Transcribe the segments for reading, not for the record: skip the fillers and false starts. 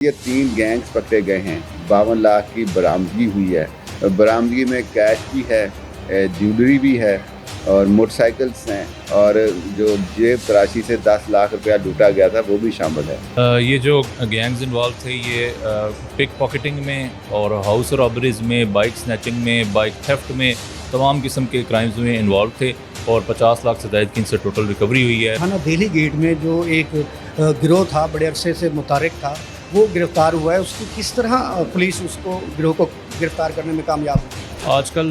ये 3 गैंग्स पकड़े गए हैं। 52 लाख की बरामदगी हुई है। बरामदगी में कैश भी है, ज्वेलरी भी है और मोटरसाइकिल्स हैं और जो जेब तराशी से 10 लाख रुपया लूटा गया था वो भी शामिल है। ये जो गैंग्स इन्वॉल्व थे ये पिक पॉकेटिंग में और हाउस रॉबरीज में, बाइक स्नैचिंग में, बाइक थेफ्ट में तमाम किस्म के क्राइम्स में इन्वॉल्व थे और 50 लाख से ज़ायद की इनसे टोटल रिकवरी हुई है। थाना दिल्ली गेट में जो एक गिरोह था, बड़े अरसे से मुतारिक था, वो गिरफ्तार हुआ है। उसकी किस तरह पुलिस उसको गिरोह को गिरफ्तार करने में कामयाब हुई? आजकल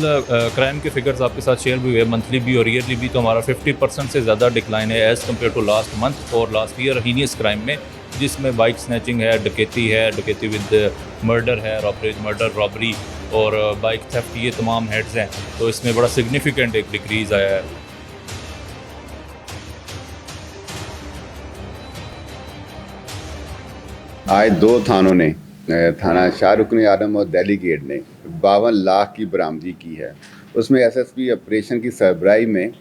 क्राइम के फिगर्स आपके साथ शेयर भी हुए, मंथली भी और ईयरली भी, तो हमारा 50% से ज़्यादा डिक्लाइन है as compare to last month और लास्ट ईयर हीनियस क्राइम में, जिसमें बाइक स्नैचिंग है, डकैती विद मर्डर है, मर्डर रॉबरी और बाइक थेफ्ट, ये तमाम हेड्स हैं। तो इसमें बड़ा सिग्निफिकेंट एक डिक्रीज़ आया है। आज 2 थानों ने, थाना शाहरुखन आलम और दिल्ली गेट ने 52 लाख की बरामदगी की है। उसमें एसएसपी ऑपरेशन की सरबराही में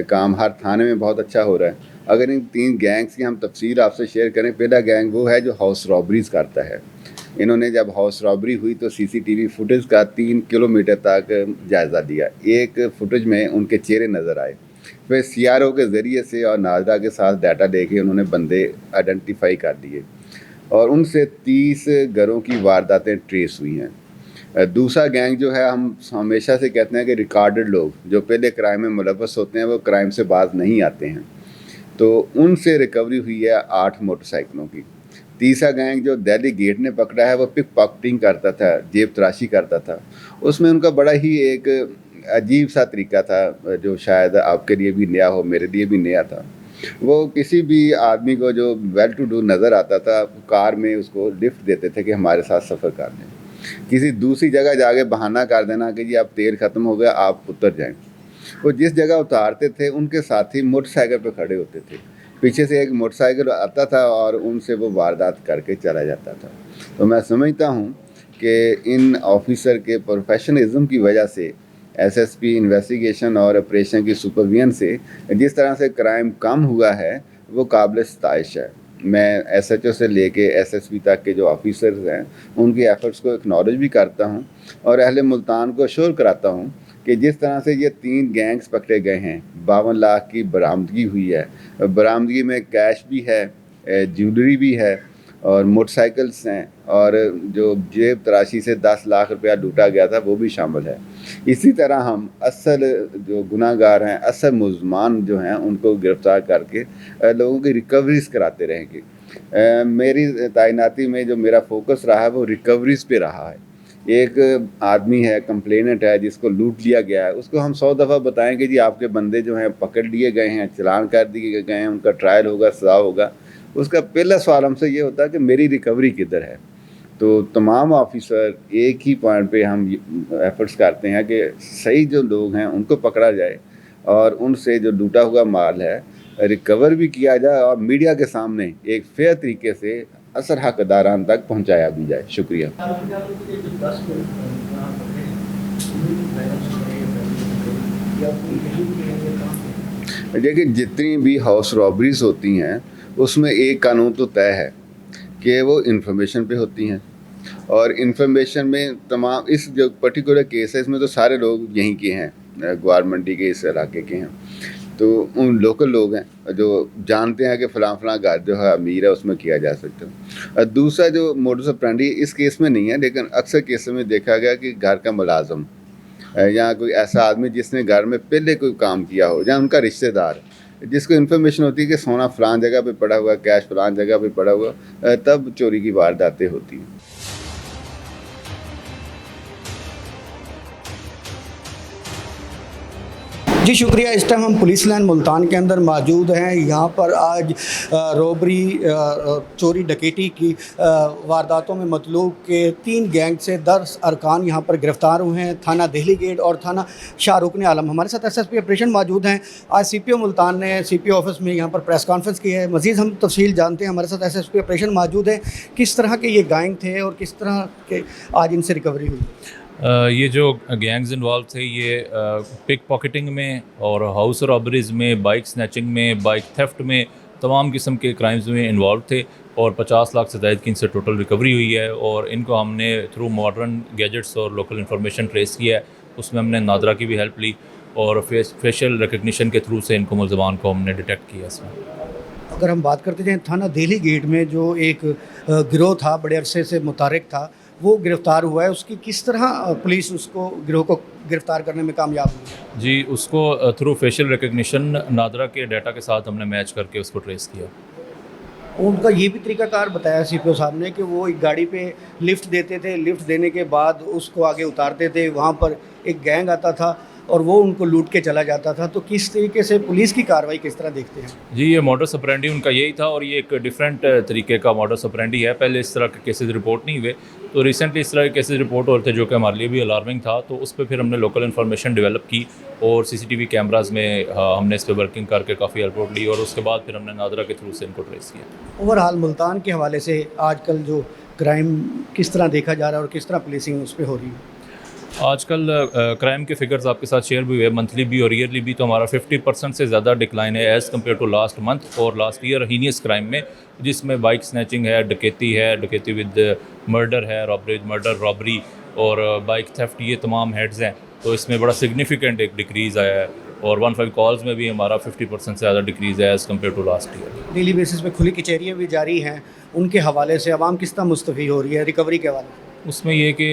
काम हर थाने में बहुत अच्छा हो रहा है। अगर इन 3 गैंग्स की हम तफसील आपसे शेयर करें, पहला गैंग वो है जो हाउस रॉबरीज करता है। इन्होंने जब हाउस रॉबरी हुई तो सीसीटीवी फुटेज का 3 किलोमीटर तक जायज़ा लिया। एक फुटेज में उनके चेहरे नज़र आए। फिर सीआरओ के ज़रिए से और नाजरा के साथ डाटा लेके उन्होंने बंदे आइडेंटिफाई कर लिए और उनसे 30 घरों की वारदातें ट्रेस हुई हैं। दूसरा गैंग जो है, हम हमेशा से कहते हैं कि रिकॉर्डेड लोग जो पहले क्राइम में मुलव्वस होते हैं वो क्राइम से बाज नहीं आते हैं, तो उनसे रिकवरी हुई है 8 मोटरसाइकिलों की। तीसरा गैंग जो दिल्ली गेट ने पकड़ा है वो पिक पॉकेटिंग करता था, जेब तराशी करता था। उसमें उनका बड़ा ही एक अजीब सा तरीका था जो शायद आपके लिए भी नया हो, मेरे लिए भी नया था। वो किसी भी आदमी को जो वेल टू डू नज़र आता था, कार में उसको लिफ्ट देते थे कि हमारे साथ सफ़र कर लें। किसी दूसरी जगह जाके बहाना कर देना कि जी अब तेल ख़त्म हो गया, आप उतर जाएं। वो जिस जगह उतारते थे उनके साथी मोटरसाइकिल पर खड़े होते थे, पीछे से एक मोटरसाइकिल आता था और उनसे वो वारदात करके चला जाता था। तो मैं समझता हूँ कि इन ऑफिसर के प्रोफेशनलिज्म की वजह से, एसएसपी इन्वेस्टिगेशन और ऑपरेशन की सुपरविजन से जिस तरह से क्राइम कम हुआ है वो काबिल सताइश है। मैं एसएचओ से लेके एसएसपी तक के जो ऑफिसर्स हैं उनकी एफर्ट्स को एक्नॉलेज भी करता हूँ और अहले मुल्तान को अश्योर कराता हूँ कि जिस तरह से ये 3 गैंग्स पकड़े गए हैं, 52 लाख की बरामदगी हुई है। बरामदगी में कैश भी है, ज्वेलरी भी है और मोटरसाइकिल्स हैं और जो जेब तराशी से 10 लाख रुपया लूटा गया था वो भी शामिल है। इसी तरह हम असल जो गुनाहगार हैं, असल मुल्ज़मान जो हैं, उनको गिरफ़्तार करके लोगों की रिकवरीज़ कराते रहेंगे। मेरी तैनाती में जो मेरा फोकस रहा है वो रिकवरीज़ पे रहा है। एक आदमी है, कंप्लेनेंट है, जिसको लूट लिया गया है, उसको हम 100 दफ़ा बताएं कि जी आपके बंदे जो हैं पकड़ लिए गए हैं, चालान कर दिए गए हैं, उनका ट्रायल होगा, सज़ा होगा। उसका पहला सवाल हमसे ये होता है कि मेरी रिकवरी किधर है। तो तमाम ऑफिसर एक ही पॉइंट पे हम एफर्ट्स करते हैं कि सही जो लोग हैं उनको पकड़ा जाए और उनसे जो लूटा हुआ माल है रिकवर भी किया जाए और मीडिया के सामने एक फेयर तरीके से असल हकदारान तक पहुंचाया भी जाए। शुक्रिया। देखिए, जितनी भी हाउस रॉबरीज होती हैं उसमें एक कानून तो तय है कि वो इन्फॉर्मेशन पे होती हैं और इन्फॉर्मेशन में तमाम, इस जो पर्टिकुलर केस है इसमें तो सारे लोग यहीं के हैं, ग्वार मंडी के इस इलाके के हैं, तो उन लोकल लोग हैं जो जानते हैं कि फ़लाँ घर जो है अमीर है, उसमें किया जा सकता है। दूसरा जो मोडस ऑपरेंडी इस केस में नहीं है, लेकिन अक्सर केसों में देखा गया कि घर का मुलाजम या कोई ऐसा आदमी जिसने घर में पहले कोई काम किया हो या उनका रिश्तेदार, जिसको इन्फॉर्मेशन होती है कि सोना फ़लाँ जगह पे पड़ा हुआ, कैश फ़लाँ जगह पे पड़ा हुआ, तब चोरी की वारदातें होती हैं। जी शुक्रिया। इस टाइम हम पुलिस लाइन मुल्तान के अंदर मौजूद हैं। यहाँ पर आज रॉबरी, चोरी डकैती की वारदातों में मतलूब के 3 गैंग से 10 अरकान यहाँ पर गिरफ़्तार हुए हैं, थाना दिल्ली गेट और थाना शाहरुखन आलम। हमारे साथ एसएसपी ऑपरेशन मौजूद हैं। आज सीपीओ मुल्तान ने सीपीओ ऑफिस में यहाँ पर प्रेस कॉन्फ्रेंस की है। मज़ीद हम तफसील जानते हैं। हमारे साथ एसएसपी ऑपरेशन मौजूद है। किस तरह के ये गैंग थे और किस तरह के आज इनसे रिकवरी हुई? ये जो गैंग्स इन्वॉल्व थे ये पिक पॉकेटिंग में और हाउस रॉबरीज़ में, बाइक स्नैचिंग में, बाइक थेफ्ट में तमाम किस्म के क्राइम्स में इन्वॉल्व थे اور 50 لاکھ سے زائد کی ان سے ٹوٹل ریکوری ہوئی ہے، اور ان کو ہم نے تھرو ماڈرن گیجٹس اور لوکل انفارمیشن ٹریس کیا ہے. اس میں ہم نے نادرا کی بھی ہیلپ لی اور فیشیل ریکگنیشن کے تھرو سے ان کو ملزمان کو ہم نے ڈیٹیکٹ کیا. اس میں اگر ہم بات کرتے جائیں تھانہ دہلی گیٹ میں جو ایک گروہ تھا بڑے عرصے سے متحرک تھا وہ گرفتار ہوا ہے، اس کی کس طرح پولیس اس کو گروہ کو گرفتار کرنے میں کامیاب ہوئی؟ جی، اس کو تھرو فیشیل ریکگنیشن نادرا کے ڈیٹا کے ساتھ ہم نے میچ کر کے اس کو ٹریس کیا. ان کا یہ بھی طریقہ کار بتایا سی پی او صاحب نے کہ وہ ایک گاڑی پہ لفٹ دیتے تھے، لفٹ دینے کے بعد اس کو آگے اتارتے تھے، وہاں پر ایک گینگ آتا تھا اور وہ ان کو لوٹ کے چلا جاتا تھا. تو کس طریقے سے پولیس کی کارروائی کس طرح دیکھتے ہیں؟ جی، یہ ماڈس اپرینڈی ان کا یہی تھا، اور یہ ایک ڈیفرنٹ طریقے کا ماڈس اپرینڈی ہے. پہلے اس طرح کے کیسز رپورٹ نہیں ہوئے، تو ریسنٹلی اس طرح کے کیسز رپورٹ ہوئے تھے جو کہ ہمارے لیے بھی الارمنگ تھا. تو اس پہ پھر ہم نے لوکل انفارمیشن ڈیولپ کی اور CCTV کیمراز میں ہم نے اس پہ ورکنگ کر کے کافی رپورٹ لی، اور اس کے بعد پھر ہم نے نادرا کے تھرو سے ان کو ٹریس کیا. اوور آل ملتان کے حوالے سے آج کل جو کرائم کس طرح دیکھا جا رہا ہے اور کس طرح پولیسنگ اس پہ ہو رہی ہے؟ آج کل کرائم کے فگرز آپ کے ساتھ شیئر بھی ہوئے، منتھلی بھی اور ایئرلی بھی، تو ہمارا 50% سے زیادہ ڈکلائن ہے as compare to last month اور لاسٹ ایئر ہینیس کرائم میں، جس میں بائک سنیچنگ ہے، ڈکیتی ود مرڈر ہے، رابری اور بائک تھیفٹ، یہ تمام ہیڈز ہیں. تو اس میں بڑا سگنیفیکنٹ ایک ڈکریز آیا ہے، اور 15 کالز میں بھی ہمارا 50% سے زیادہ ڈکریز ہے as compare to last year. Daily basis پہ کھلی کچہریاں بھی جاری ہیں، ان کے حوالے سے عوام کس طرح مستفید ہو رہی ہے ریکوری کے حوالے سے؟ اس میں یہ کہ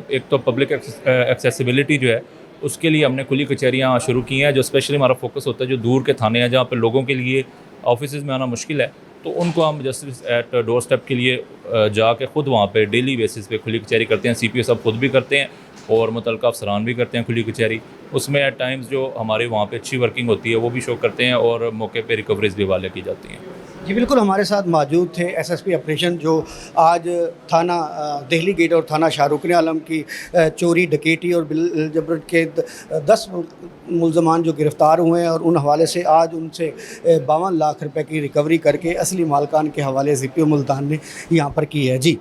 ایک تو پبلک ایکسیسیبلٹی جو ہے اس کے لیے ہم نے کھلی کچہریاں شروع کی ہیں، جو اسپیشلی ہمارا فوکس ہوتا ہے جو دور کے تھانے ہیں جہاں پہ لوگوں کے لیے آفیسز میں آنا مشکل ہے، تو ان کو ہم جسٹس ایٹ ڈور اسٹیپ کے لیے جا کے خود وہاں پہ ڈیلی بیسس پہ کھلی کچہری کرتے ہیں. CPO صاحب خود بھی کرتے ہیں اور متعلقہ افسران بھی کرتے ہیں کھلی کچہری. اس میں ایٹ ٹائمز جو ہمارے وہاں پہ اچھی ورکنگ ہوتی ہے وہ بھی شو کرتے ہیں، اور موقع پہ ریکوریز بھی حوالے کی جاتی ہیں. جی بالکل، ہمارے ساتھ موجود تھے SSP آپریشن جو آج تھانہ دہلی گیٹ اور تھانہ شاہ رکن عالم کی چوری، ڈکیتی اور بالجبر کے 10 ملزمان جو گرفتار ہوئے ہیں، اور ان حوالے سے آج ان سے 52 لاکھ روپے کی ریکوری کر کے اصلی مالکان کے حوالے CPO ملتان نے یہاں پر کی ہے. جی